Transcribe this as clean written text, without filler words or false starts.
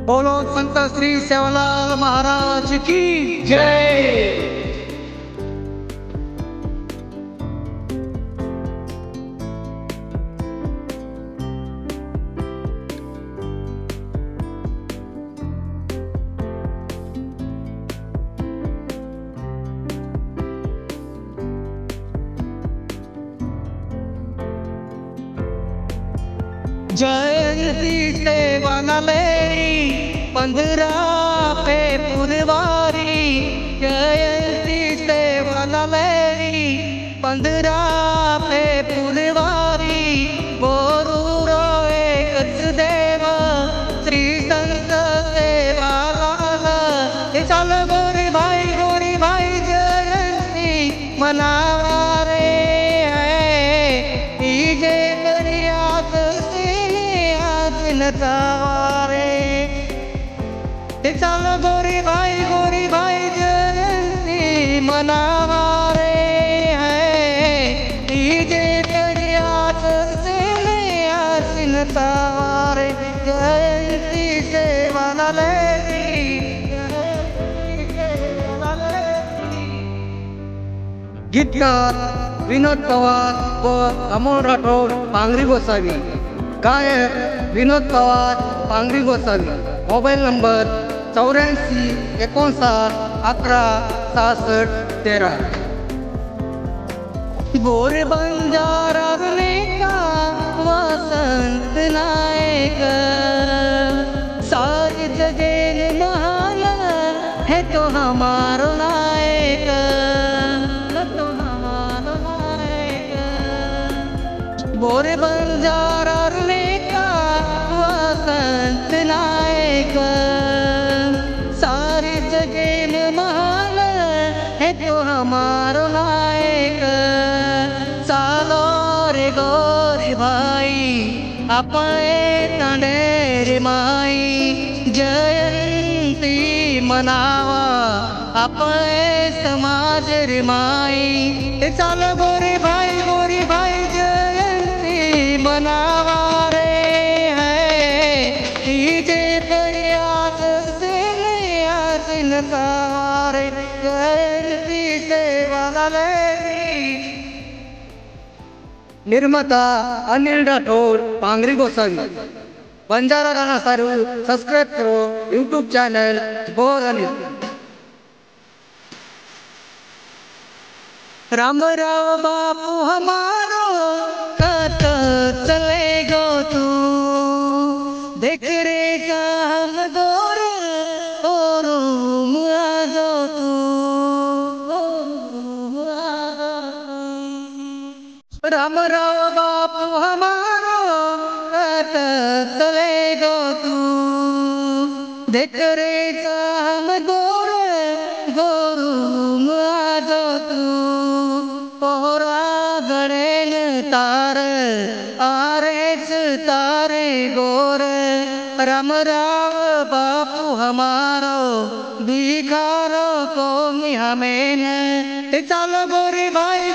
बोलो संत श्री सेवालाल महाराज की जय। जयंती सेवालाले 15 फेब्रुवारी जयंती सेवालाले 15 फेब्रुवारी बोरूर एकच देव श्री संत सेवालाल हे चाल गोरी भाई जयंती मनावा रे जे करियात नचारे ते चाल गोरी भाई जयंती मनावा रे जे करियात नचारे जयंती सेवालाले गीतकार विनोद पवार व अमोल राठोड पांगरी गोसावी। गायक विनोद पवार पांगरी गोसावी। Mobile number 84 59 11 66 13। गोरे बंजारा का वसंत नायक सारी जगह महान है तो हमारा नायक गोरे बंजारा का वसंत नायक सारी जगह में महान है तो हमारा नायक। चालो रे गोरे भाई अपने तंडेरे माई जयंती मनावा अपने समाज रे माई। चालो गोरे भाई मनावा रे जे करियात नचारे जयंती सेवालाले। निर्माता अनिल राठोड पांगरी गोसावी। बंजारा गाना सारू सब्सक्राइब करो यूट्यूब चैनल बोल अनिल। राम राव बापू हमारो कत चले गो तू देख रे कहाँ दौर और मुआजो तू राम राव बापू हमारो कत चले गो तू देख रे कहाँ दौर गोरू मुआजो तू तार आरेच तारे गोर राम राव बापू हमारो भिखारो को हमें चालो गोरे भाई